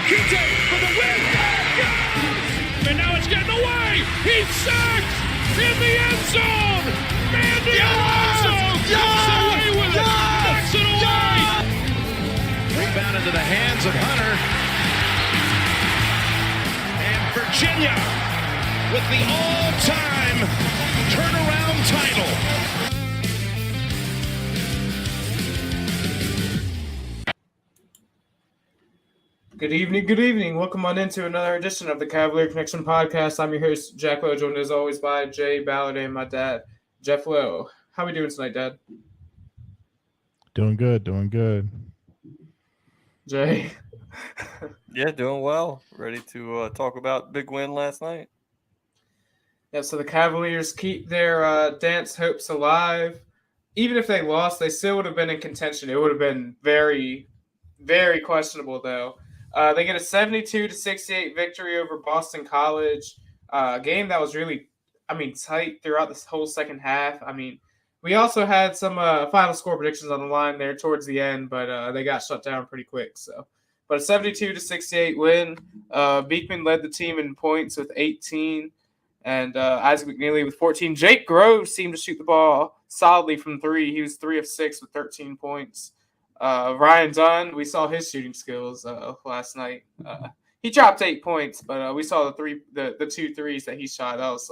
Kinte for the win. And now it's getting away. He's sacked in the end zone. Mandy Alonso comes away with it. Knocks it away. Rebound into the hands of Hunter. And Virginia with the all-time turnaround title. Good evening. Welcome on into another edition of the Cavalier Connection podcast. I'm your host, Jack Lowe, joined as always by Jay Ballard and my dad, Jeff Lowe. How are we doing tonight, Dad? Doing good. Jay? Yeah, doing well. Ready to talk about big win last night. Yeah, so the Cavaliers keep their dance hopes alive. Even if they lost, they still would have been in contention. It would have been very, very questionable, though. They get a 72-68 victory over Boston College, a game that was really, tight throughout this whole second half. We also had some final score predictions on the line there towards the end, but they got shut down pretty quick. But a 72-68 win. Beekman led the team in points with 18, and Isaac McNeely with 14. Jake Groves seemed to shoot the ball solidly from three. He was 3 of 6 with 13 points. Ryan Dunn, we saw his shooting skills last night. He dropped 8 points, but we saw the 2 threes that he shot. That was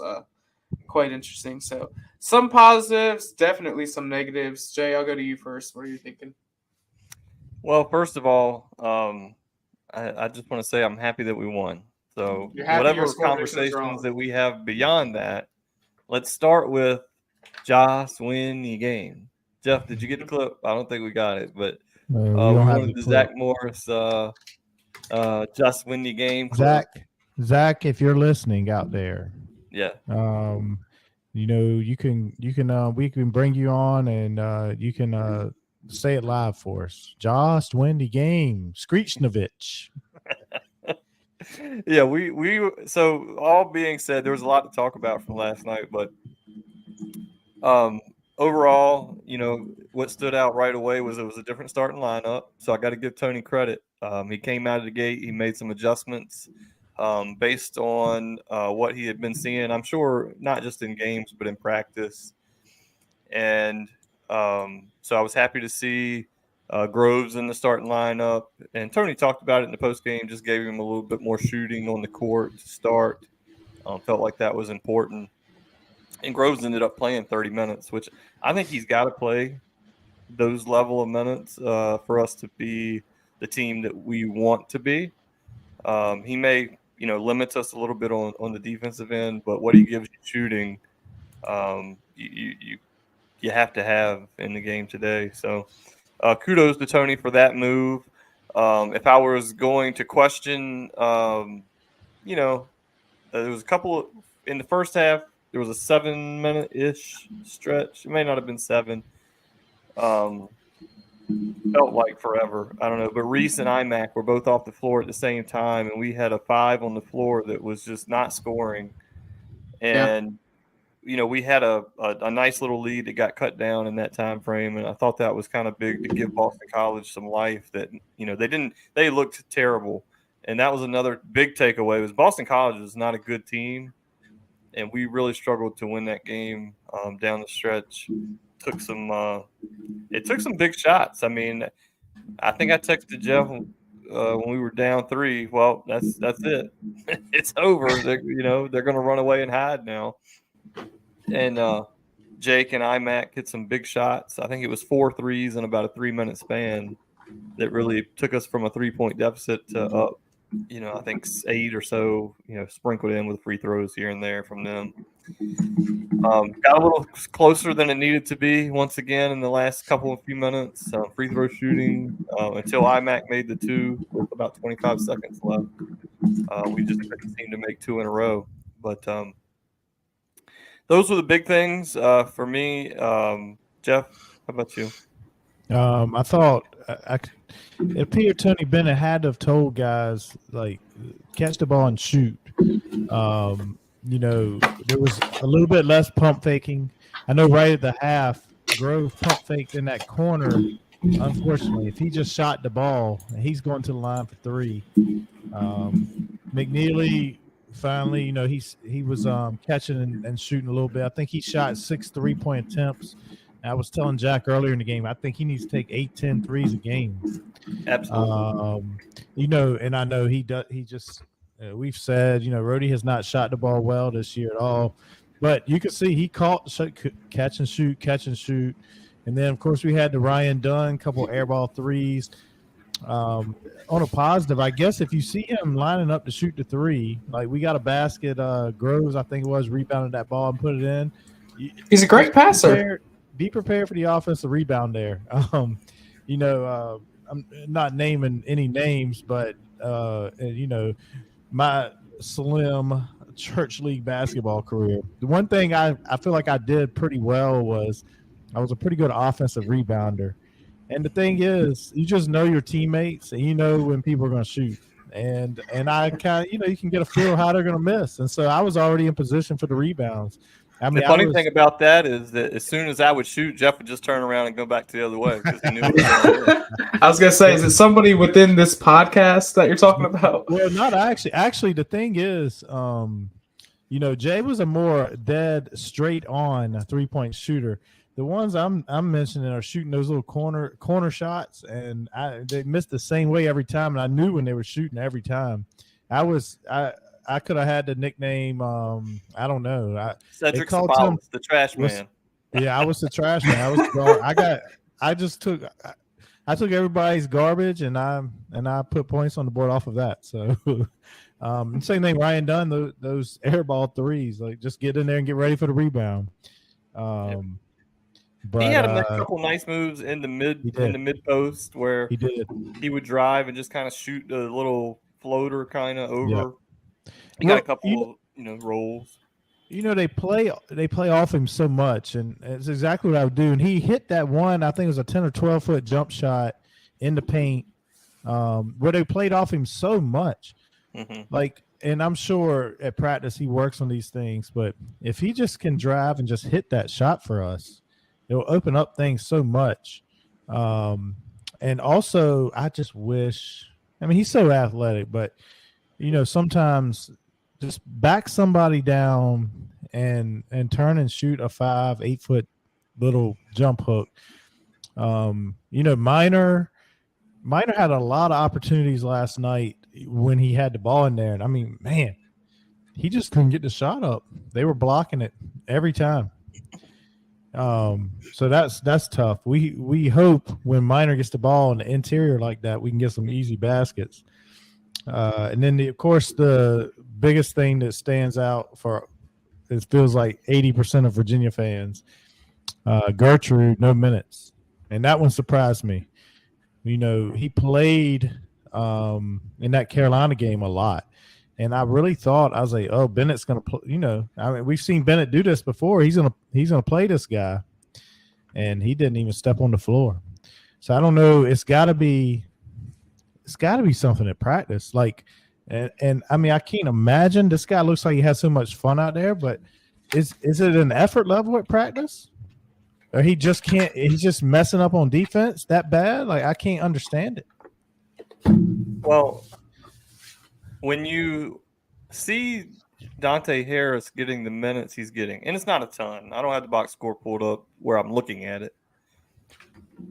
quite interesting. So some positives, definitely some negatives. Jay, I'll go to you first. What are you thinking? Well, first of all, I just want to say I'm happy that we won. So whatever conversations that we have beyond that, let's start with Josh win the game. Jeff, did you get the clip? I don't think we got it, but we wanted the Zach Morris just win the game. Zach, if you're listening out there, yeah, we can bring you on and you can say it live for us. Josh win the game, Screechnovich. Yeah, we so all being said, there was a lot to talk about from last night, but overall, what stood out right away was it was a different starting lineup. So I got to give Tony credit. He came out of the gate. He made some adjustments based on what he had been seeing. I'm sure not just in games, but in practice. And so I was happy to see Groves in the starting lineup. And Tony talked about it in the postgame, just gave him a little bit more shooting on the court to start. Felt like that was important. And Groves ended up playing 30 minutes, which I think he's got to play those level of minutes for us to be the team that we want to be. He may, limits us a little bit on the defensive end, but what he gives you shooting, you have to have in the game today. So kudos to Tony for that move. If I was going to question, there was a couple in the first half. There was a 7-minute-ish stretch. It may not have been 7. Felt like forever. I don't know. But Reese and IMAC were both off the floor at the same time, and we had a 5 on the floor that was just not scoring. And, we had a nice little lead that got cut down in that time frame, and I thought that was kind of big to give Boston College some life that, they looked terrible. And that was another big takeaway was Boston College is not a good team. And we really struggled to win that game down the stretch. It took some big shots. I think I texted Jeff when we were down 3. Well, that's it. It's over. They're going to run away and hide now. And Jake and IMAC hit some big shots. I think it was 4 threes in about a 3-minute span that really took us from a 3-point deficit to up. I think 8 or so, sprinkled in with free throws here and there from them. Got a little closer than it needed to be once again in the last few minutes. Free throw shooting until IMAC made the 2 with about 25 seconds left. We just couldn't seem to make 2 in a row. But those were the big things for me. Jeff, how about you? I thought it appeared Tony Bennett had to have told guys, catch the ball and shoot. There was a little bit less pump faking. I know right at the half, Grove pump faked in that corner. Unfortunately, if he just shot the ball, he's going to the line for 3. McNeely finally, he was catching and shooting a little bit. I think he shot 6 3-point attempts. I was telling Jack earlier in the game, I think he needs to take 8-10 threes a game. Absolutely. And I know he does. He just we've said, Rhodey has not shot the ball well this year at all, but you can see he caught catch and shoot, and then of course we had the Ryan Dunn couple airball threes. On a positive, I guess if you see him lining up to shoot the three, like we got a basket, Groves I think it was rebounded that ball and put it in. He's a great passer. Be prepared for the offensive rebound there. I'm not naming any names, but my slim church league basketball career, the one thing I feel like I did pretty well was I was a pretty good offensive rebounder. And the thing is, you just know your teammates and you know when people are going to shoot. And I kind of, you can get a feel of how they're going to miss. And so I was already in position for the rebounds. I mean, the funny thing about that is that as soon as I would shoot, Jeff would just turn around and go back to the other way because he knew. I was gonna say, is it somebody within this podcast that you're talking about? Well, not actually. Actually, the thing is, Jay was a more dead, straight on 3-point shooter. The ones I'm mentioning are shooting those little corner shots, and they missed the same way every time. And I knew when they were shooting every time. I could have had the nickname. I don't know. Cedric Sabalas, the trash man. Yeah, I was the trash man. I took everybody's garbage and I put points on the board off of that. So, same thing. Ryan Dunn, those airball threes, like just get in there and get ready for the rebound. But he had a couple nice moves in the mid post where he would drive and just kind of shoot a little floater kind of over. Yep. He got a couple, rolls. They play off him so much, and it's exactly what I would do. And he hit that one, I think it was a 10 or 12 foot jump shot in the paint, where they played off him so much. Mm-hmm. And I'm sure at practice he works on these things, but if he just can drive and just hit that shot for us, it'll open up things so much. And also, I just wish. I mean, he's so athletic, but sometimes just back somebody down and turn and shoot a 5-8 foot little jump hook. Minor had a lot of opportunities last night when he had the ball in there. And I mean, man, he just couldn't get the shot up. They were blocking it every time. So that's tough. We hope when Minor gets the ball in the interior like that, we can get some easy baskets. And then, of course, the biggest thing that stands out for it feels like 80% of Virginia fans, Gertrude, no minutes. And that one surprised me. He played in that Carolina game a lot. And I really thought, I was like, oh, Bennett's going to play. We've seen Bennett do this before. He's going to play this guy. And he didn't even step on the floor. So I don't know. It's got to be something at practice. And I mean, I can't imagine this guy looks like he has so much fun out there, but is it an effort level at practice? Or he just can't, he's just messing up on defense that bad? I can't understand it. Well, when you see Dante Harris getting the minutes he's getting, and it's not a ton. I don't have the box score pulled up where I'm looking at it.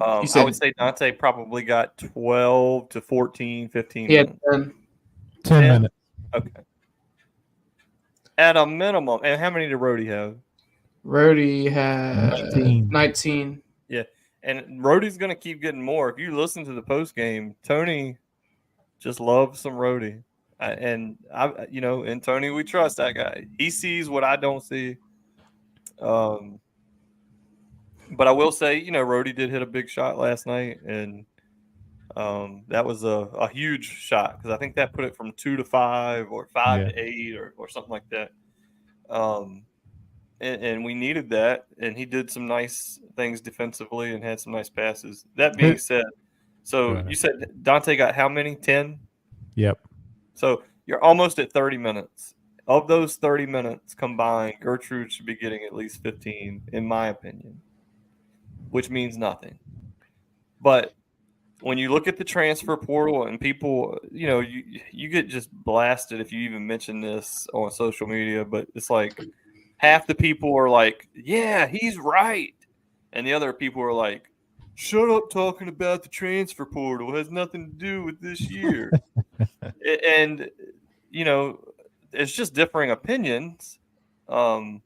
I would say Dante probably got 12 to 14, 15 minutes. 10 minutes. Okay. At a minimum. And how many did Rhodey have? Rhodey had 19. Yeah. And Rhodey's going to keep getting more. If you listen to the post game, Tony just loves some Rhodey. And Tony, we trust that guy. He sees what I don't see. But I will say, Rhodey did hit a big shot last night, and that was a huge shot because I think that put it from 2 to 5 or 5 to 8 or something like that. And we needed that, and he did some nice things defensively and had some nice passes. That being said, you said Dante got how many? 10? Yep. So you're almost at 30 minutes. Of those 30 minutes combined, Gertrude should be getting at least 15, in my opinion, which means nothing. But when you look at the transfer portal and people, you get just blasted if you even mention this on social media, but it's like half the people are like, yeah, he's right. And the other people are like, shut up talking about the transfer portal. It has nothing to do with this year. And, it's just differing opinions. But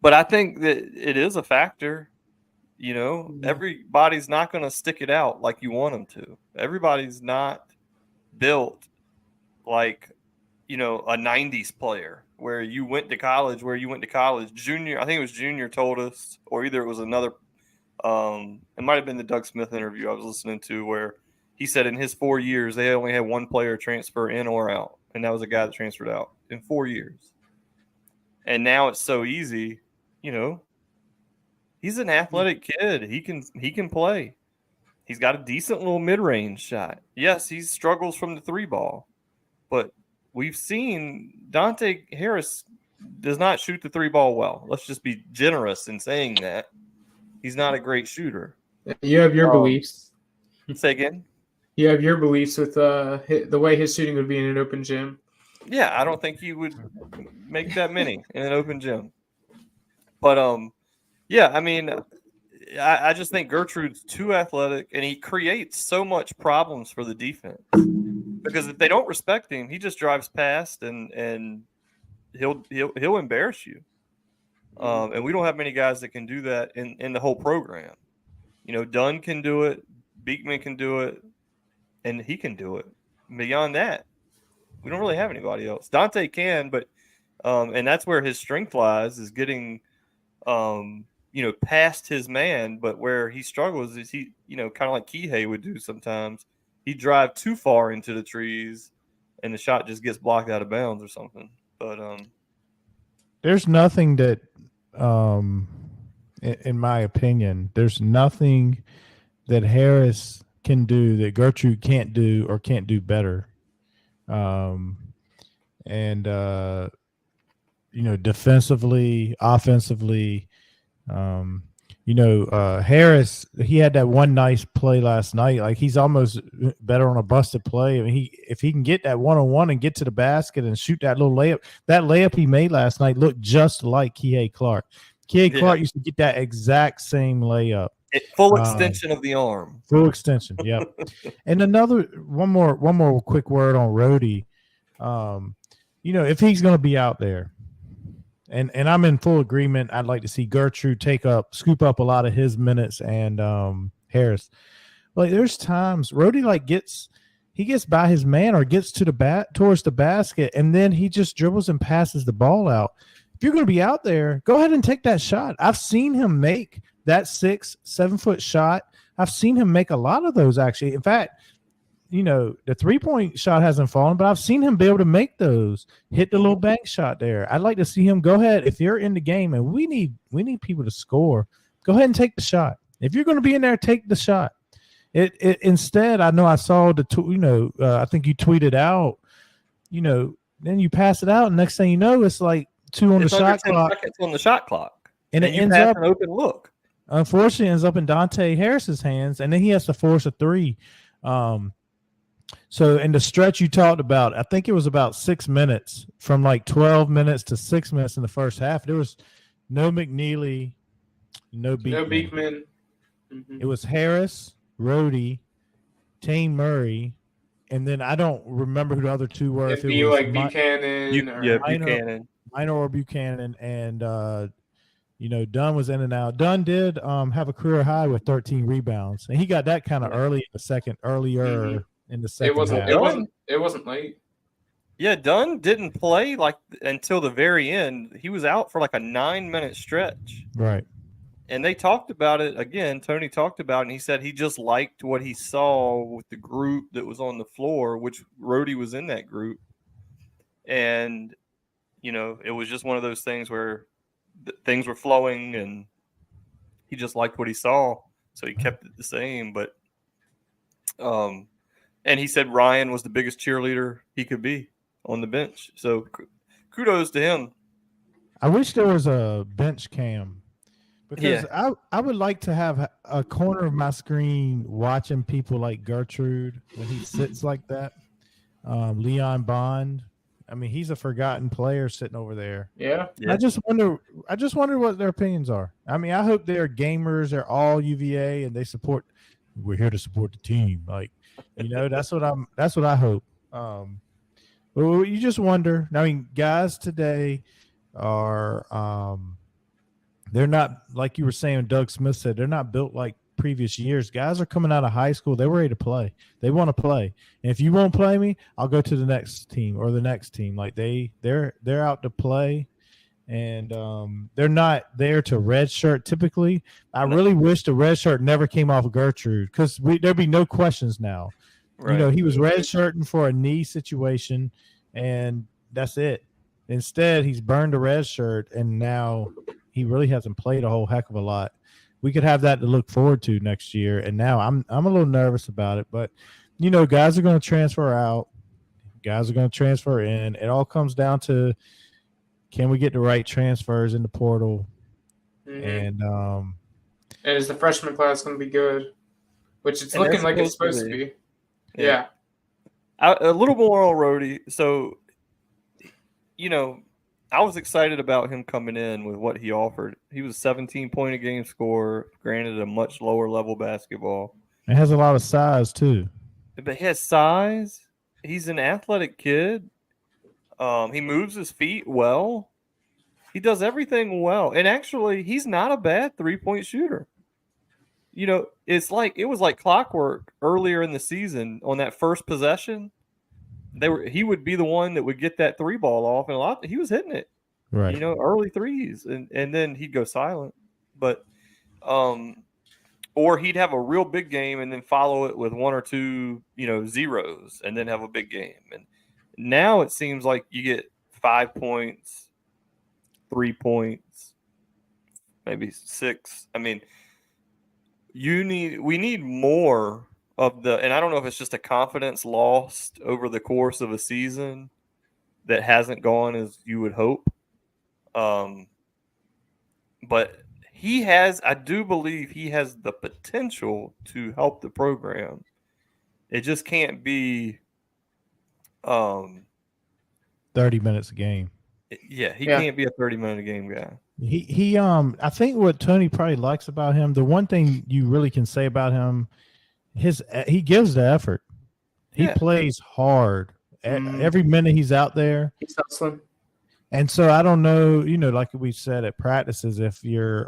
I think that it is a factor. Everybody's not going to stick it out like you want them to. Everybody's not built like, a 90s player where you went to college. Junior, I think it was Junior told us, or either it was another, it might have been the Doug Smith interview I was listening to, where he said in his 4 years, they only had one player transfer in or out. And that was a guy that transferred out in 4 years. And now it's so easy, he's an athletic kid. He can play. He's got a decent little mid-range shot. Yes, he struggles from the 3-ball, but we've seen Dante Harris does not shoot the 3-ball well. Let's just be generous in saying that. He's not a great shooter. You have your beliefs. Say again? You have your beliefs with the way his shooting would be in an open gym. Yeah, I don't think he would make that many in an open gym. But, yeah, I mean, I just think Gertrude's too athletic, and he creates so much problems for the defense. Because if they don't respect him, he just drives past and he'll embarrass you. And we don't have many guys that can do that in the whole program. Dunn can do it, Beekman can do it, and he can do it. Beyond that, we don't really have anybody else. Dante can, but and that's where his strength lies, is getting past his man. But where he struggles is he, kind of like Kihei would do sometimes. He'd drive too far into the trees and the shot just gets blocked out of bounds or something. But there's nothing that, in my opinion, there's nothing that Harris can do that Gertrude can't do or can't do better. Defensively, offensively, Harris, he had that one nice play last night. Like, he's almost better on a busted play. I mean, if he can get that one-on-one and get to the basket and shoot that little layup, that layup he made last night looked just like Kihei Clark. Clark used to get that exact same layup. Full extension of the arm. Full extension, yeah. And one more quick word on Rhodey. If he's going to be out there, and I'm in full agreement, I'd like to see Gertrude scoop up a lot of his minutes and Harris. Like, there's times Rhodey gets by his man or gets to towards the basket, and then he just dribbles and passes the ball out. If you're going to be out there, go ahead and take that shot. I've seen him make that 6-7 foot shot. I've seen him make a lot of those, actually. In fact, the 3-point shot hasn't fallen, but I've seen him be able to make those, hit the little bank shot there. I'd like to see him go ahead. If you're in the game and we need people to score, go ahead and take the shot. If you're going to be in there, take the shot. Instead, I know I saw I think you tweeted out, then you pass it out, and next thing you know, it's like 2 on the shot clock. Seconds on the shot clock. And it ends up an open look. Unfortunately, it ends up in Dante Harris's hands, and then he has to force a 3. So in the stretch you talked about, I think it was about 6 minutes, from like 12 minutes to 6 minutes in the first half. There was no McNeely, no Beekman. No Beekman. It was Harris, Rhodey, Tane Murray, and then I don't remember who the other two were. It'd be like Buchanan. Buchanan. Minor or Buchanan, and Dunn was in and out. Dunn did have a career high with 13 rebounds, and he got that kind of earlier in the second half. It wasn't late. Yeah, Dunn didn't play until the very end. He was out for like a 9-minute stretch. Right. And they talked about it again. Tony talked about it, and he said he just liked what he saw with the group that was on the floor, which Rhodey was in that group. And it was just one of those things where things were flowing, and he just liked what he saw, so he kept it the same. But, and he said Ryan was the biggest cheerleader he could be on the bench. So kudos to him. I wish there was a bench cam Because I would like to have a corner of my screen watching people like Gertrude when he sits like that. Leon Bond. I mean, he's a forgotten player sitting over there. Yeah. I just wonder what their opinions are. I mean, I hope they're gamers. They're all UVA and they support. We're here to support the team. Like, that's what I hope. Well, you just wonder. I mean, guys today are they're not, like you were saying, Doug Smith said, they're not built like previous years. Guys are coming out of high school. They're ready to play. They want to play. And if you won't play me, I'll go to the next team or the next team. Like they're out to play, and they're not there to redshirt typically. I really wish the redshirt never came off of Gertrude, because there'd be no questions now. Right. He was redshirting for a knee situation, and that's it. Instead, he's burned a red shirt, and now he really hasn't played a whole heck of a lot. We could have that to look forward to next year, and now I'm a little nervous about it. But guys are going to transfer out, guys are going to transfer in. It all comes down to, can we get the right transfers in the portal, and is the freshman class going to be good? Which it's looking like it's supposed to be. Yeah. A little more on Rhodey. So, I was excited about him coming in with what he offered. He was a 17-point-a-game scorer, granted a much lower level basketball. It has a lot of size too. But he has size. He's an athletic kid. He moves his feet well. He does everything well. And actually, he's not a bad three-point shooter. It was like clockwork earlier in the season on that first possession. He would be the one that would get that three ball off, and he was hitting it, right? Early threes, and then he'd go silent. But, or he'd have a real big game and then follow it with one or two, zeros, and then have a big game. And now it seems like you get 5 points, 3 points, maybe 6. I mean, we need more of and I don't know if it's just a confidence lost over the course of a season that hasn't gone as you would hope. But I do believe he has the potential to help the program. It just can't be 30 minutes a game. Yeah, he can't be a 30-minute a game guy. He I think what Tony probably likes about him, the one thing you really can say about him, he gives the effort. He plays hard. Every minute he's out there. He's hustling. And so I don't know, like we said at practices, if you're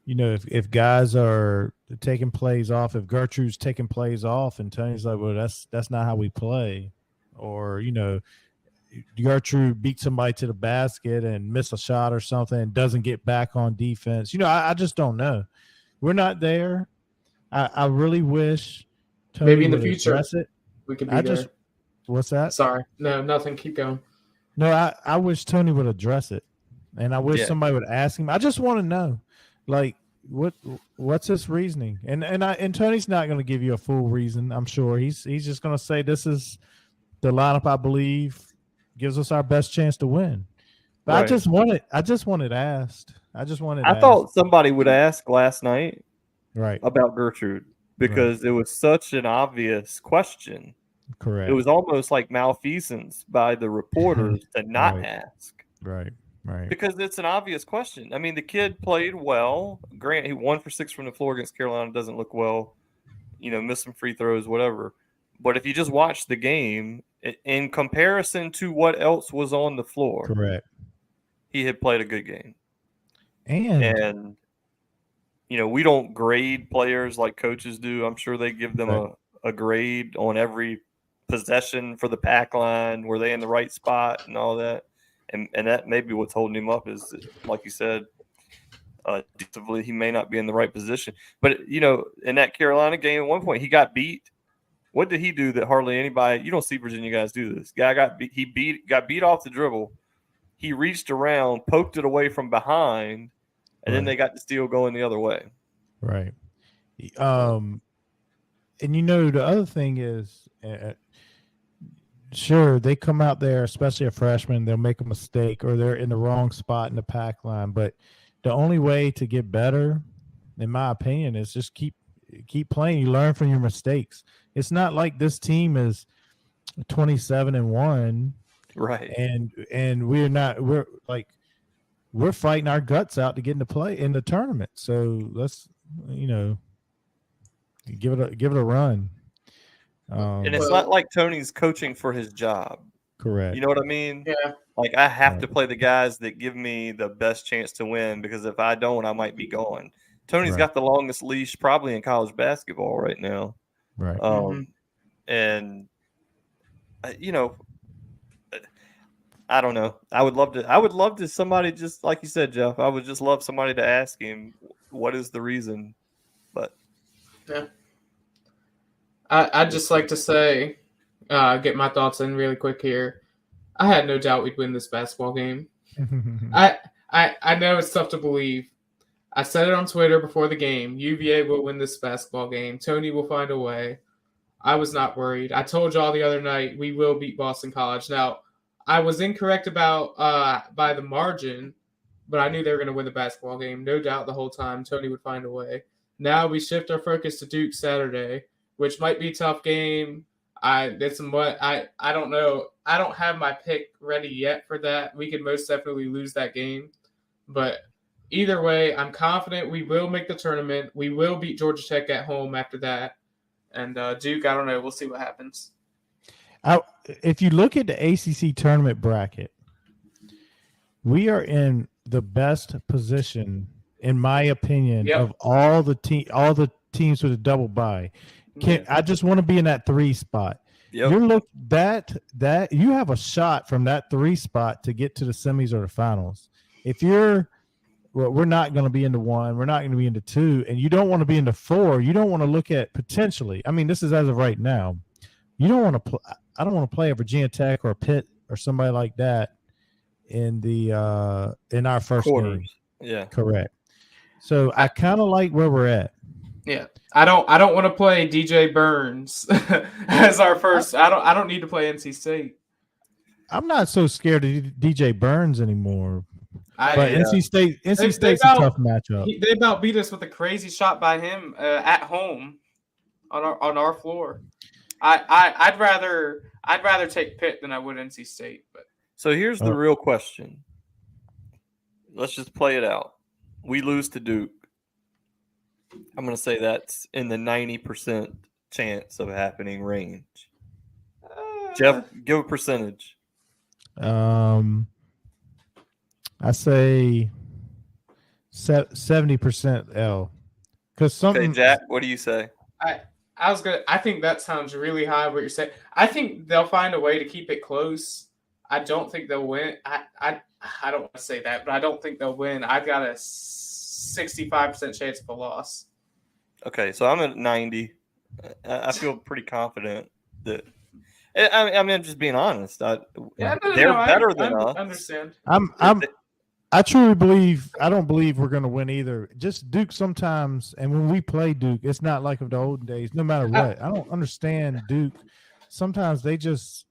if guys are taking plays off, if Gertrude's taking plays off and Tony's like, well, that's not how we play. Or, Gertrude beat somebody to the basket and miss a shot or something and doesn't get back on defense. I just don't know. We're not there. I really wish Tony maybe in the future address it. We could be there. What's that? Sorry. No, nothing. Keep going. No, I wish Tony would address it. And I wish somebody would ask him. I just want to know, like, what's his reasoning? And Tony's not going to give you a full reason, I'm sure. He's just going to say this is the lineup I believe gives us our best chance to win. But right. I just wanted asked. I thought somebody would ask last night about Gertrude because it was such an obvious question. Correct. It was almost like malfeasance by the reporters to not ask. Right. Because it's an obvious question. I mean, the kid played well. Grant, he 1 for 6 from the floor against Carolina, doesn't look well. Missed some free throws, whatever. But if you just watch the game, in comparison to what else was on the floor, correct, he had played a good game. And we don't grade players like coaches do. I'm sure they give them a grade on every possession for the pack line. Were they in the right spot and all that? And that may be what's holding him up is, like you said, defensively, he may not be in the right position. But, in that Carolina game, at one point, he got beat. What did he do that hardly anybody – you don't see Virginia guys do this. Guy got beat off the dribble. He reached around, poked it away from behind, and then they got the steal going the other way. Right. And, the other thing is sure, they come out there, especially a freshman, they'll make a mistake or they're in the wrong spot in the pack line. But the only way to get better, in my opinion, is just keep playing. You learn from your mistakes. It's not like this team is 27-1, Right. and we're fighting our guts out to get into play in the tournament. So let's give it a run. And it's not like Tony's coaching for his job. Correct. You know what I mean? Yeah. Like I have to play the guys that give me the best chance to win, because if I don't, I might be gone. Tony's got the longest leash probably in college basketball right now. Right. And I don't know. I would love to somebody, just like you said, Jeff. I would just love somebody to ask him what is the reason. But yeah, I'd just like to say, get my thoughts in really quick here. I had no doubt we'd win this basketball game. I know it's tough to believe. I said it on Twitter before the game. UVA will win this basketball game. Tony will find a way. I was not worried. I told y'all the other night we will beat Boston College. Now, I was incorrect about by the margin, but I knew they were going to win the basketball game. No doubt the whole time Tony would find a way. Now we shift our focus to Duke Saturday, which might be a tough game. I don't know. I don't have my pick ready yet for that. We could most definitely lose that game. But either way, I'm confident we will make the tournament. We will beat Georgia Tech at home after that. And Duke, I don't know. We'll see what happens. If you look at the ACC tournament bracket, we are in the best position, in my opinion, of all the teams with a double bye. I just want to be in that 3 spot. Yep. You have a shot from that 3 spot to get to the semis or the finals. If we're not going to be into 1, we're not going to be into 2, and you don't want to be into 4. You don't want to look at potentially. I mean, this is as of right now. You don't want to. I don't want to play a Virginia Tech or a Pitt or somebody like that in our first game. Yeah, correct. So I kind of like where we're at. Yeah, I don't want to play DJ Burns as our first. I don't need to play NC State. I'm not so scared of DJ Burns anymore. NC State's a tough matchup. They about beat us with a crazy shot by him at home on our floor. I'd rather take Pitt than I would NC State. But so here's the real question. Let's just play it out. We lose to Duke. I'm going to say that's in the 90% chance of happening range. Jeff, give a percentage. I say 70% L. Okay, Jack, what do you say? I think that sounds really high. What you're saying. I think they'll find a way to keep it close. I don't think they'll win. I don't want to say that, but I don't think they'll win. I've got a 65% chance of a loss. Okay, so I'm at 90. I feel pretty confident that. I mean, I'm just being honest. They're better than us. I understand. I truly believe. I don't believe we're going to win either. Just Duke sometimes, and when we play Duke, it's not like of the old days. No matter what, I don't understand Duke. Sometimes they just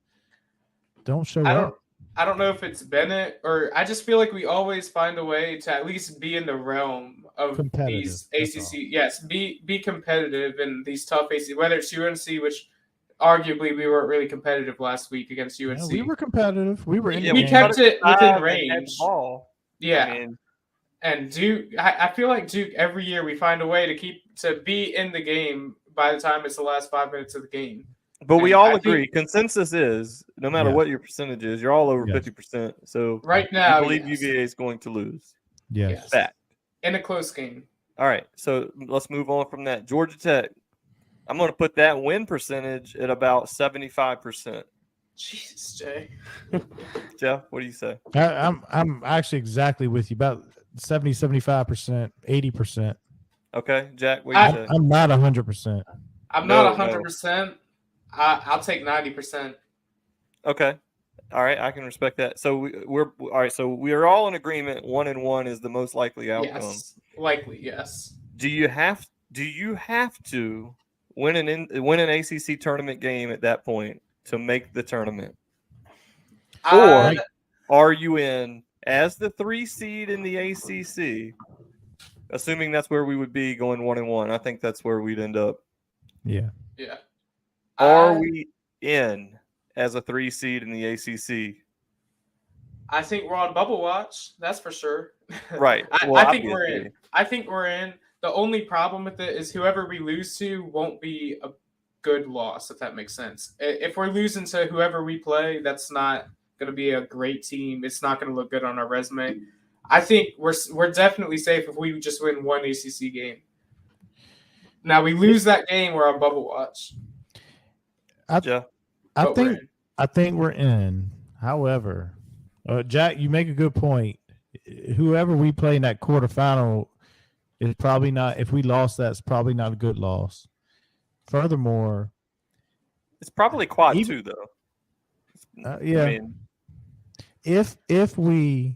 don't show up. I don't know if it's Bennett or I just feel like we always find a way to at least be in the realm of these ACC. Yes, be competitive in these tough ACC. Whether it's UNC, which arguably we weren't really competitive last week against UNC. Yeah, we were competitive. We were. We kept it within range. Yeah. I mean, and Duke, I feel like Duke every year we find a way to be in the game by the time it's the last 5 minutes of the game. But we all agree. Consensus is no matter what your percentage is, you're all over 50%. So right now, I believe UVA is going to lose. Yes. Fact. In a close game. All right. So let's move on from that. Georgia Tech. I'm going to put that win percentage at about 75%. Jesus, Jay. Jeff, what do you say? I'm actually exactly with you. About 70, 75%, 80%. Okay, Jack, what do you say? I'm not 100%. I'm not 100%. I'll take 90%. Okay. All right, I can respect that. So we're all right. So we are all in agreement. 1-1 is the most likely outcome. Yes, likely, yes. Do you have to win an ACC tournament game at that point to make the tournament, or are you in as the 3 seed in the ACC, assuming that's where we would be going 1-1, I think that's where we'd end up. Yeah. Yeah. Are we in as a 3 seed in the ACC? I think we're on bubble watch. That's for sure. Right. I think we're in. I think we're in. The only problem with it is whoever we lose to won't be a good loss, if that makes sense. If we're losing to whoever we play, that's not going to be a great team. It's not going to look good on our resume. I think we're definitely safe if we just win one ACC game. Now we lose that game, we're on bubble watch. I think we're in. However, Jack, you make a good point. Whoever we play in that quarterfinal is probably not. If we lost, that's probably not a good loss. Furthermore, it's probably quad 2 though. Yeah. I mean, if we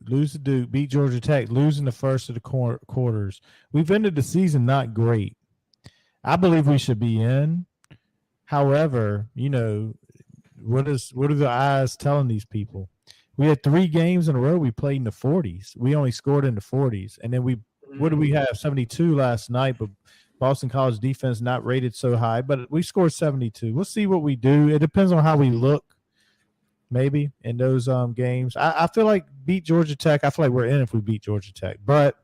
lose to Duke, beat Georgia Tech, losing the first of the quarters, we've ended the season not great. I believe we should be in. However, what are the eyes telling these people? We had 3 games in a row we played in the 40s. We only scored in the 40s. And then what did we have? 72 last night, but Boston College defense not rated so high, but we scored 72. We'll see what we do. It depends on how we look, maybe, in those games. I feel like beat Georgia Tech. I feel like we're in if we beat Georgia Tech. But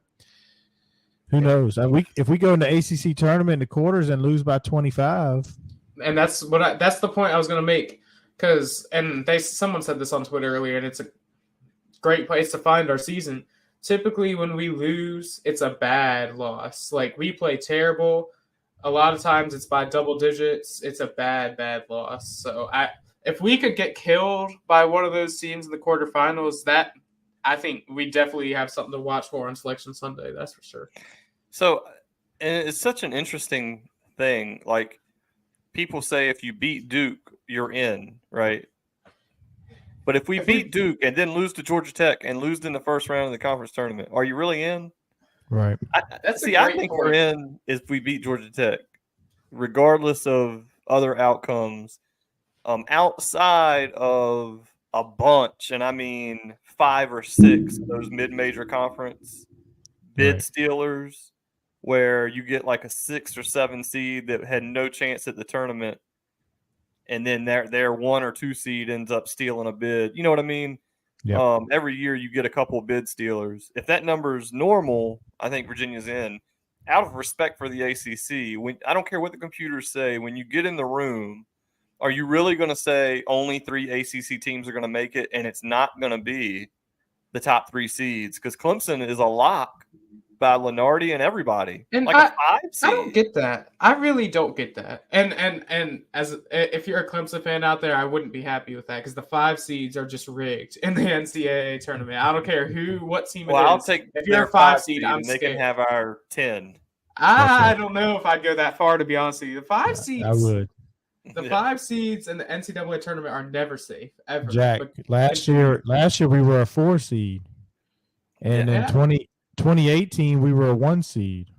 who knows? If we go in the ACC tournament in the quarters and lose by 25. And that's the point I was going to make. Someone said this on Twitter earlier, and it's a great place to find our season. Typically, when we lose, it's a bad loss. Like, we play terrible. A lot of times, it's by double digits. It's a bad, bad loss. So, if we could get killed by one of those teams in the quarterfinals, I think we definitely have something to watch for on Selection Sunday. That's for sure. So, and it's such an interesting thing. Like, people say if you beat Duke, you're in, right? But if we beat Duke and then lose to Georgia Tech and lose in the first round of the conference tournament, are you really in? Right. I think we're in if we beat Georgia Tech, regardless of other outcomes. Outside of a bunch, and I mean 5 or 6 of those mid-major conference bid stealers, where you get like a 6 or 7 seed that had no chance at the tournament, and then their 1 or 2 seed ends up stealing a bid. You know what I mean? Yeah. Every year you get a couple of bid stealers. If that number is normal, I think Virginia's in. Out of respect for the ACC, I don't care what the computers say, when you get in the room, are you really going to say only 3 ACC teams are going to make it, and it's not going to be the top 3 seeds? Because Clemson is a lock by Lenardi and everybody. And like a 5 seed. I don't get that. I really don't get that. And if you're a Clemson fan out there, I wouldn't be happy with that, because the 5 seeds are just rigged in the NCAA tournament. I don't care what team it is. I'll take if you're a 5 seed, I'm they scared. can have our 10. I don't know if I'd go that far, to be honest with you. The 5 seeds. I would. The 5 seeds in the NCAA tournament are never safe, ever. Jack, last year we were a 4 seed, and in 2018 we were a 1 seed.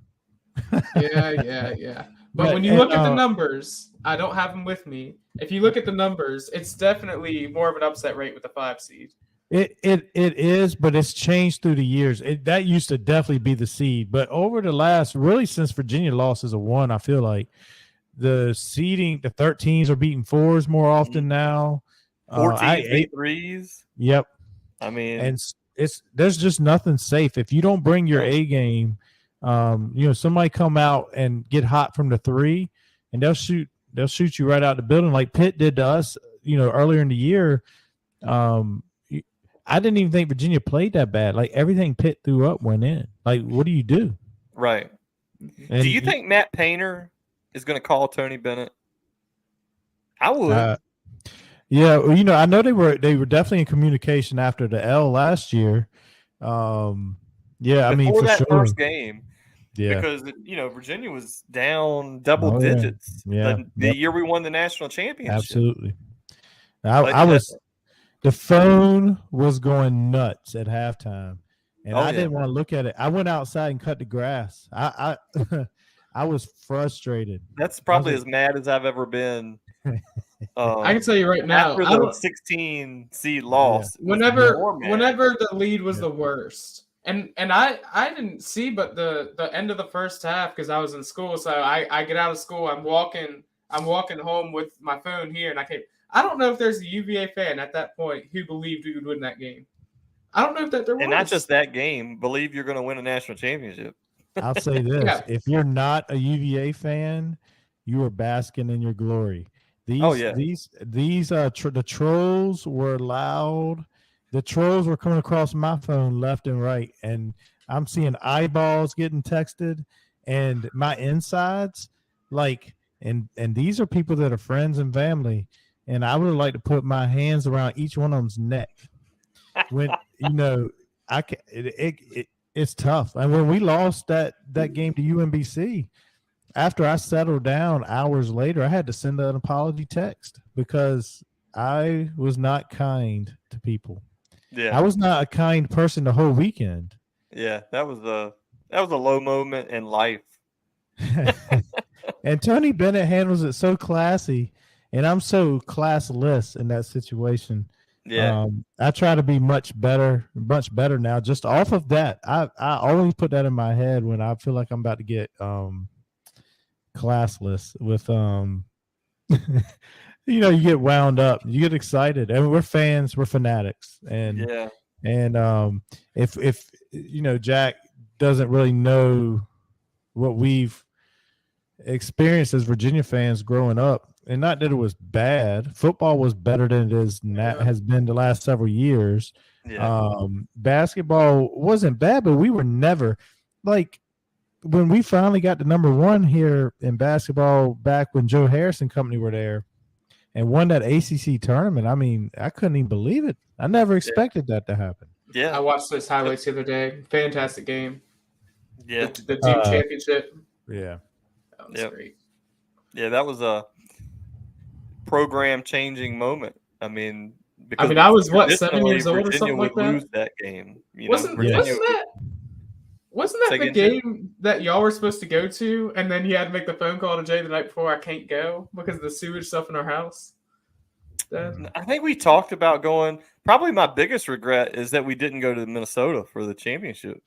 Yeah. But when you look at the numbers, I don't have them with me. If you look at the numbers, it's definitely more of an upset rate with the 5 seed. It is, but it's changed through the years. That used to definitely be the seed, but over the last, really since Virginia lost as a 1, I feel like the seeding, the 13s are beating 4s more often now. 14 3s. Yep. I mean, and there's just nothing safe if you don't bring your A game. Somebody come out and get hot from the 3, and they'll shoot you right out the building, like Pitt did to us. Earlier in the year. I didn't even think Virginia played that bad. Like, everything Pitt threw up went in. Like, what do you do? Right. And do you think Matt Painter is going to call Tony Bennett? I would. Yeah, I know they were definitely in communication after the L last year. Yeah, I mean, for that sure. First game. Yeah. Because Virginia was down double digits. Yeah. The year we won the national championship. Absolutely. The phone was going nuts at halftime, and I didn't want to look at it. I went outside and cut the grass. I was frustrated. That's probably as mad as I've ever been I can tell you right now. after I the don't, 16 seed loss, it was whenever more mad. whenever the lead was Yeah. the worst, and I didn't see but the end of the first half because I was in school. So I get out of school. I'm walking home with my phone here, and I don't know if there's a UVA fan at that point who believed we would win that game. I don't know if there was. And not just that game, believe you're going to win a national championship. I'll say this: Yeah. if you're not a UVA fan, you are basking in your glory. These, the trolls were loud. The trolls were coming across my phone left and right, and I'm seeing eyeballs getting texted, and my insides, and these are people that are friends and family, and I would like to put my hands around each one of them's neck. When I can, it's tough. And when we lost that game to UMBC, after I settled down hours later, I had to send an apology text because I was not kind to people. Yeah, I was not a kind person the whole weekend. yeah, that was a low moment in life. And Tony Bennett handles it so classy, and I'm so classless in that situation. Yeah, I try to be much better now. Just off of that, I always put that in my head when I feel like I'm about to get classless with you get wound up, you get excited, and we're fans, we're fanatics, and yeah, if Jack doesn't really know what we've experienced as Virginia fans growing up. And not that it was bad. Football was better than it is now, has been the last several years. yeah. Basketball wasn't bad, but we were never like when we finally got to number one here in basketball back when Joe Harris and company were there and won that ACC tournament. I mean, I couldn't even believe it. I never expected that to happen. Yeah, I watched those highlights the other day. Fantastic game. yeah, The team championship. Yeah. That was Yep. great. yeah. That was a program-changing moment. I mean, I was what, 7 traditionally, years old or Virginia something like would that? lose that game. Wasn't Virginia, that Say the again, Jay? game that y'all were supposed to go to, and then you had to make the phone call to Jay the night before? I can't go because of the sewage stuff in our house. Then I think we talked about going. Probably my biggest regret is that we didn't go to Minnesota for the championship.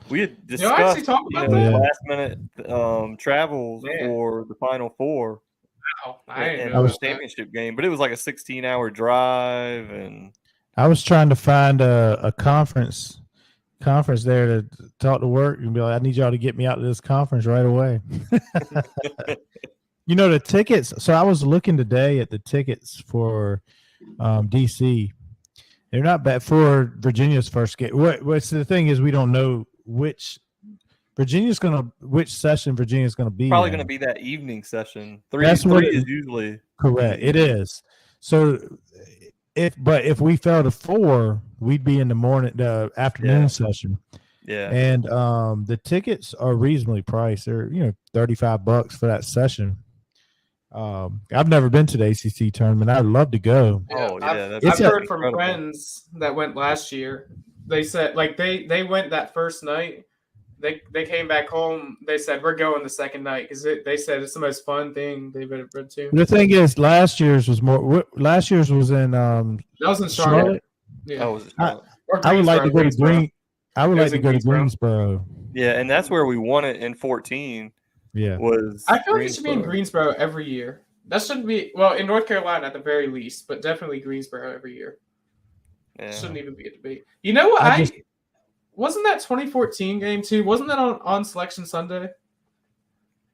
We had y'all actually discussed talk about Yeah. that? last minute travels Man. for the Final Four Wow, I didn't and know the about that. championship game, but it was like a 16-hour drive, and I was trying to find a conference there to talk to work and be like, I need y'all to get me out to this conference right away. The tickets. So I was looking today at the tickets for DC. They're not bad for Virginia's first game. What's the thing is we don't know which session Virginia's gonna be. probably in. going to be that evening session. Three That's what it is is. usually Correct. It is. So if we fell to 4, we'd be in the afternoon Yeah. session. yeah. And the tickets are reasonably priced. They're $35 for that session. I've never been to the ACC tournament. I'd love to go. Oh, yeah, that's I've heard from incredible. friends that went last year. They said they went that first night. They came back home. They said we're going the second night because they said it's the most fun thing they've ever been to. The thing is, last year's was in That was in Charlotte. Charlotte. Yeah. Oh, was it I- Charlotte? Or I would like to go to Greensboro. Green. I would It like was to in go to Greensboro. Greensboro. Yeah, and that's where we won it in 14. Yeah. Was I feel like it should be in Greensboro every year. That shouldn't be in North Carolina at the very least, but definitely Greensboro every year. Yeah. Shouldn't even be a debate. You know what? I just- Wasn't that 2014 game too? Wasn't that on Selection Sunday?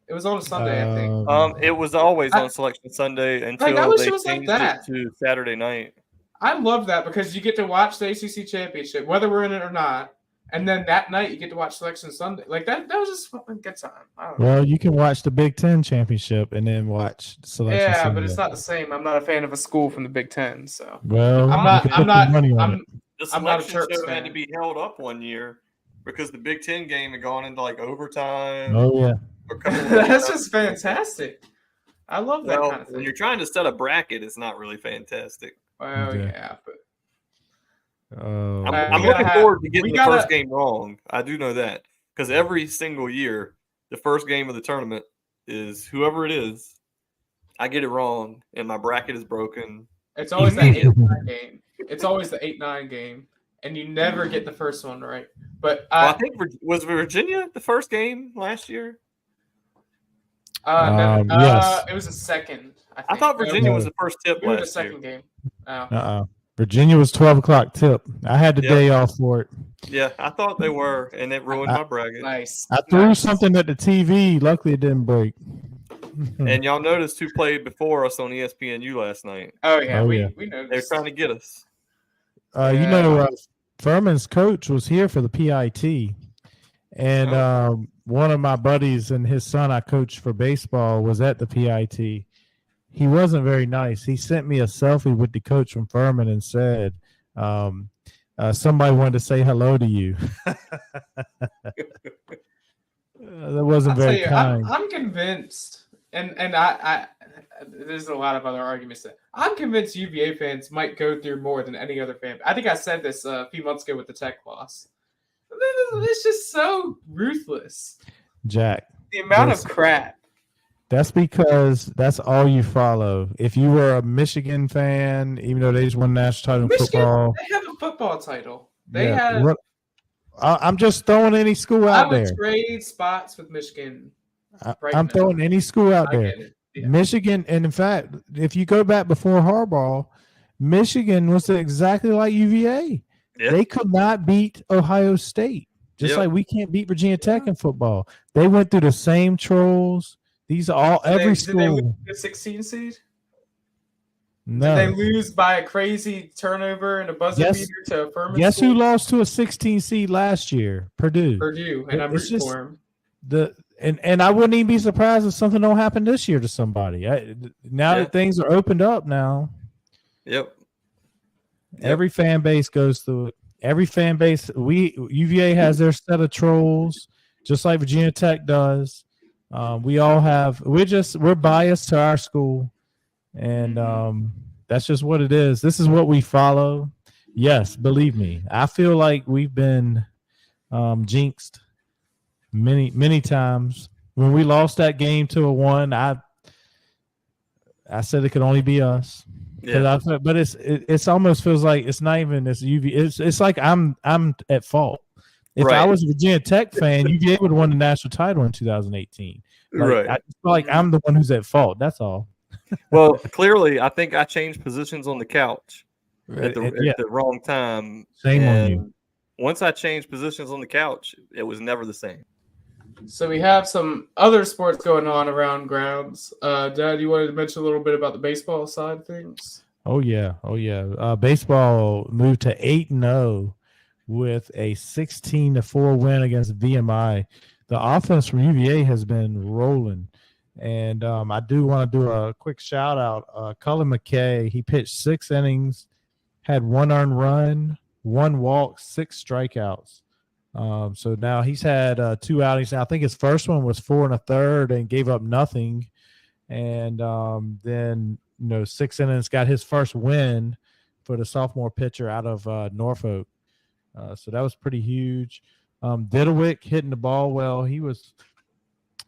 It was on a Sunday, I think. It was always I- on Selection Sunday until I wish they it was like changed that. it to Saturday night. I love that because you get to watch the ACC championship, whether we're in it or not, and then that night you get to watch Selection Sunday. Like that was just a good time. I don't know. Well, you can watch the Big Ten championship and then watch Selection Yeah, Sunday. but it's not the same. I'm not a fan of a school from the Big Ten, so Well, I'm you not. can I'm put not. some money on I'm, it. The I'm not a selection Terps show had fan. to be held up one year because the Big Ten game had gone into like overtime. Oh yeah. or a couple of That's overtimes. just fantastic. I love that Well, kind of when thing. you're trying to set a bracket, it's not really fantastic. Well, Okay. yeah, but Oh, I'm, Uh, I'm we looking gotta forward to getting we the gotta- first game wrong. I do know that because every single year, the first game of the tournament is whoever it is. I get it wrong, and my bracket is broken. It's always that 8-9 game. It's always the 8-9 game, and you never get the first one right. But Well, I think was Virginia the first game last year? Yes. It was the second. I thought Virginia was the first tip We were the last year. second game. Oh. Virginia was 12 o'clock tip. I had the day off for it. Yeah, I thought they were, and it ruined my bracket. Nice. I threw something at the TV. Luckily, it didn't break. And y'all noticed who played before us on ESPNU last night. Oh yeah, Oh, we yeah. know. They're trying to get us. Furman's coach was here for the PIT, and one of my buddies and his son I coached for baseball was at the PIT. He wasn't very nice. He sent me a selfie with the coach from Furman and said, somebody wanted to say hello to you. That wasn't very kind. I'm convinced, and I there's a lot of other arguments that I'm convinced UVA fans might go through more than any other fan. I think I said this a few months ago with the Tech loss. It's just so ruthless. Jack, the amount of crap. That's because that's all you follow. If you were a Michigan fan, even though they just won national title in football, they have a football title. I'm just throwing any school out there. I would trade spots with Michigan. I'm throwing any school out there. Yeah. Michigan, and in fact, if you go back before Harbaugh, Michigan was exactly like UVA. Yeah. They could not beat Ohio State, just like we can't beat Virginia Tech in football. They went through the same trolls. These are all every school. Did they lose the 16 seed? No. Did they lose by a crazy turnover and a buzzer beater to Furman? Guess who lost to a 16 seed last year? Purdue. And I'm rooting for him. And I wouldn't even be surprised if something don't happen this year to somebody. Now that things are opened up now. Yep. Every fan base goes through it. Every fan base, UVA has their set of trolls, just like Virginia Tech does. We all have. We're biased to our school, and that's just what it is. This is what we follow. Yes, believe me, I feel like we've been jinxed many times. When we lost that game 2-1, I said it could only be us. Yeah. But it's almost feels like it's not even this UV. It's like I'm at fault. If I was a Virginia Tech fan, UVA would have won the national title in 2018. Right. I feel like I'm the one who's at fault. That's all. Well, clearly, I think I changed positions on the couch at the wrong time. Shame on you. Once I changed positions on the couch, it was never the same. So we have some other sports going on around grounds. Dad, you wanted to mention a little bit about the baseball side of things? Oh, yeah. Baseball moved to 8-0 with a 16-4 win against VMI. The offense from UVA has been rolling. And I do want to do a quick shout out. Cullen McKay, he pitched 6 innings, had 1 earned run, 1 walk, 6 strikeouts. So now he's had 2 outings. Now I think his first one was 4 1/3 and gave up nothing. And then 6 innings, got his first win for the sophomore pitcher out of Norfolk. So that was pretty huge. Didewick hitting the ball well. He was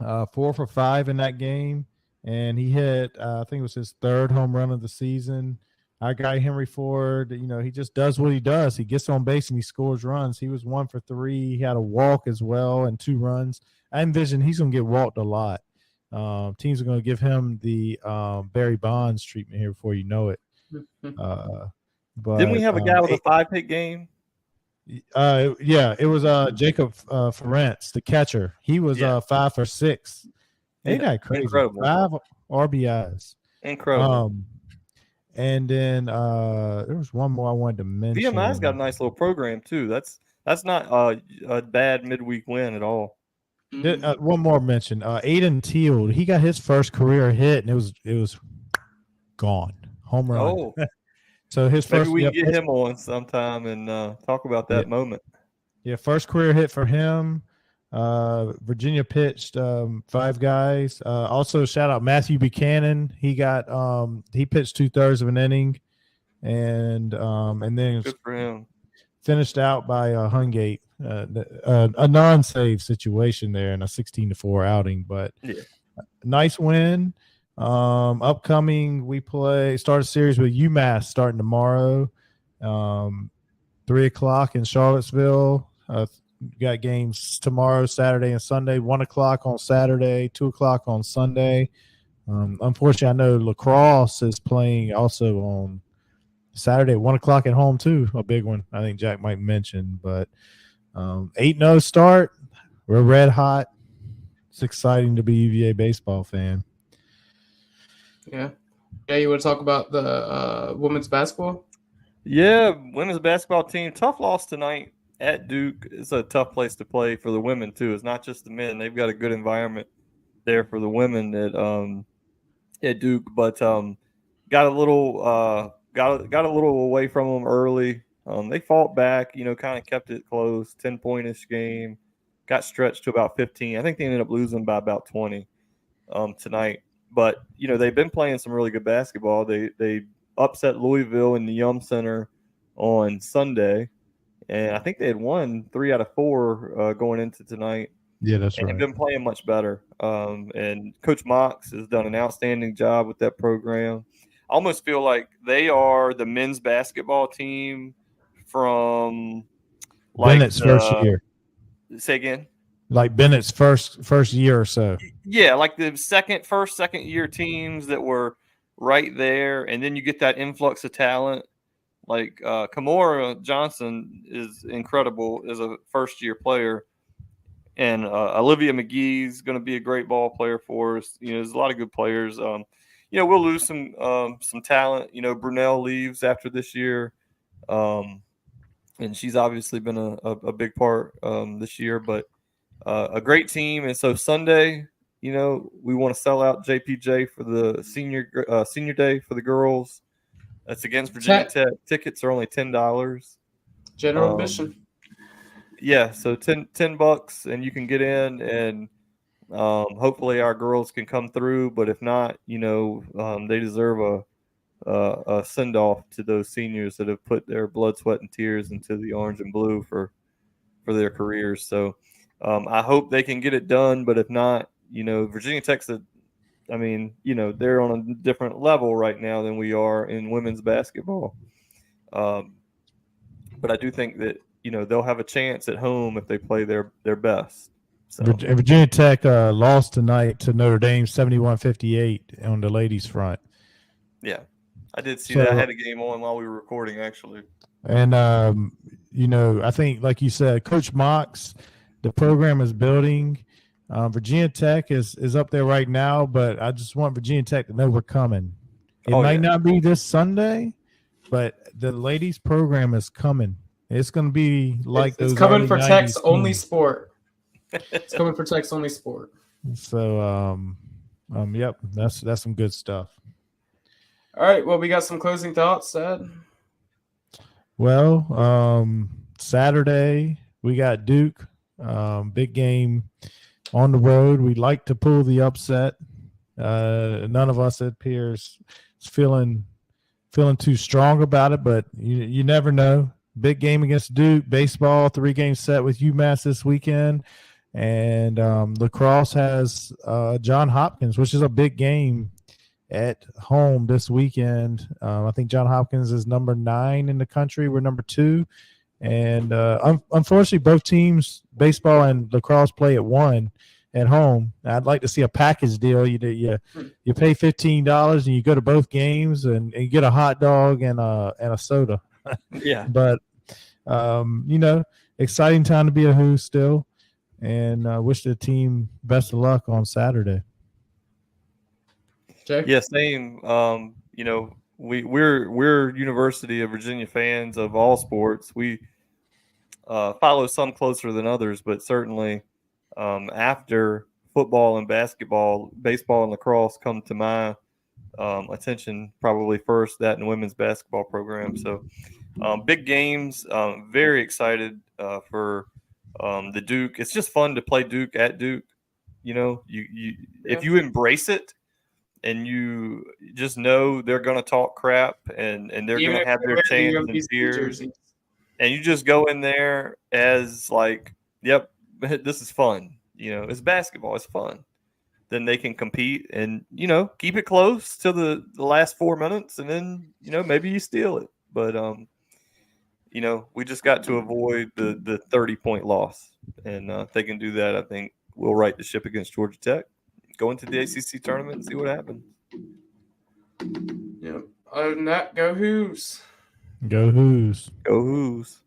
4 for 5 in that game, and he hit I think it was his 3rd home run of the season. Our guy Henry Ford, he just does what he does. He gets on base and he scores runs. He was 1 for 3. He had a walk as well and 2 runs. I envision he's going to get walked a lot. Teams are going to give him the Barry Bonds treatment here before you know it. But didn't we have a guy with a 5-hit game? Yeah, it was Jacob Ferentz, the catcher. He was 5 for 6. They got crazy. Incredible. 5 RBIs. Incredible. And then there was one more I wanted to mention. VMI's got a nice little program too. That's not a bad midweek win at all. One more mention. Aiden Teal, he got his first career hit, and it was gone. Home run. Oh. So his first. Maybe we can get him on sometime and talk about that moment. Yeah, first career hit for him. Virginia pitched 5 guys. Also, shout out Matthew Buchanan. He got he pitched 2/3 of an inning, and then good for him. Finished out by Hungate. A non-save situation there in a 16-4 outing, but nice win. Upcoming, we start a series with UMass starting tomorrow, 3:00 in Charlottesville. Got games tomorrow, Saturday and Sunday, 1:00 on Saturday, 2:00 on Sunday. Unfortunately, I know lacrosse is playing also on Saturday at 1:00 at home too. A big one. I think Jack might mention, but 8-0 start. We're red hot. It's exciting to be UVA baseball fan. Yeah. Yeah, you want to talk about the women's basketball? Yeah, women's basketball team. Tough loss tonight at Duke. It's a tough place to play for the women too. It's not just the men. They've got a good environment there for the women at Duke, but got a little away from them early. They fought back, kind of kept it close, 10-point-ish game. Got stretched to about 15. I think they ended up losing by about 20 tonight. But they've been playing some really good basketball. They upset Louisville in the Yum Center on Sunday, and I think they had won 3 out of 4 going into tonight. Yeah, that's right. They've been playing much better. And Coach Mox has done an outstanding job with that program. I almost feel like they are the men's basketball team from Bennett's first year. Say again? Like Bennett's first year or so. Yeah, like the second year teams that were right there, and then you get that influx of talent. Like Kamora Johnson is incredible as a first-year player. And Olivia McGee's going to be a great ball player for us. There's a lot of good players. We'll lose some talent. Brunel leaves after this year, and she's obviously been a big part this year. But a great team. And so Sunday, we want to sell out JPJ for the senior day for the girls. That's against Virginia Tech. Tickets are only $10. General admission. Yeah, so $10 and you can get in, and hopefully our girls can come through. But if not, they deserve a send off to those seniors that have put their blood, sweat, and tears into the orange and blue for their careers. So I hope they can get it done. But if not, Virginia Tech's they're on a different level right now than we are in women's basketball. But I do think that they'll have a chance at home if they play their best. So. Virginia Tech lost tonight to Notre Dame 71-58 on the ladies' front. Yeah, I did see that. I had a game on while we were recording, actually. And, I think, like you said, Coach Mox, the program is building. Virginia Tech is up there right now, but I just want Virginia Tech to know we're coming. It might not be this Sunday, but the ladies' program is coming. It's going to be like it's coming for Tech's only sport. It's coming for Tech's only sport. So, yep, that's some good stuff. All right, well, we got some closing thoughts, Ed. Well, Saturday we got Duke, big game on the road. We'd like to pull the upset. None of us at Pierce is feeling too strong about it, but you never know. Big game against Duke. Baseball, 3-game set with UMass this weekend. And lacrosse has John Hopkins, which is a big game at home this weekend. I think John Hopkins is number 9 in the country. We're number 2. And unfortunately, both teams, baseball and lacrosse, play at 1 at home. I'd like to see a package deal. You pay $15 and you go to both games and you get a hot dog and a soda. Yeah. But, exciting time to be a Who still. And wish the team best of luck on Saturday. Jay? Yeah, same. We're University of Virginia fans of all sports. We follow some closer than others, but certainly after football and basketball, baseball and lacrosse come to my attention probably first, that and women's basketball program. So big games. Very excited for the Duke. It's just fun to play Duke at Duke. If you embrace it and you just know they're going to talk crap and they're going to have their chants and tears, and you just go in there as like, yep, this is fun. It's basketball. It's fun. then they can compete and, keep it close till the last 4 minutes, and then, maybe you steal it. But, we just got to avoid the 30-point loss. And if they can do that, I think we'll right the ship against Georgia Tech, go into the ACC tournament and see what happens. Yep. Other than that, go Hoos. Go Hoos. Go Hoos.